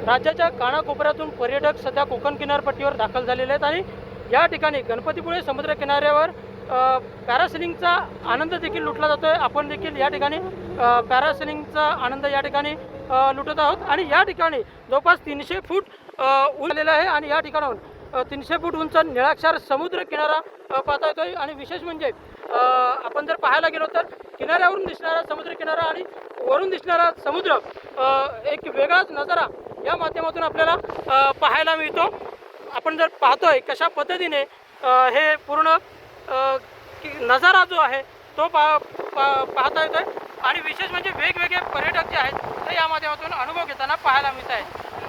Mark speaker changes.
Speaker 1: राज्याच्या कानाकोपऱ्यातून पर्यटक सध्या कोकण किनारपट्टीवर दाखल झालेले आहेत आणि या ठिकाणी गणपतीपुळे समुद्र किनाऱ्यावर पॅरासेलिंगचा आनंद देखील लुटला जातो आहे। आपण देखील या ठिकाणी पॅरासेलिंगचा आनंद या ठिकाणी लुटत आहोत आणि या ठिकाणी जवळपास 300 फूट उंच आलेला आहे आणि या ठिकाणाहून 300 फूट उंच निळाक्षर समुद्र किनारा पाहता येतोय आणि विशेष म्हणजे आपण जर पाहायला गेलो तर किनाऱ्यावरून दिसणारा समुद्र किनारा आणि वरून दिसणारा समुद्र एक वेगळाच नजारा या माध्यमातून आपल्याला पाहायला मिळतो। आपण जर पाहतोय कशा पद्धतीने हे पूर्ण नजारा जो आहे तो पाहता येतोय आणि विशेष म्हणजे वेगवेगळे पर्यटक जे आहेत ते या माध्यमातून अनुभव घेताना पाहायला मिळत आहे।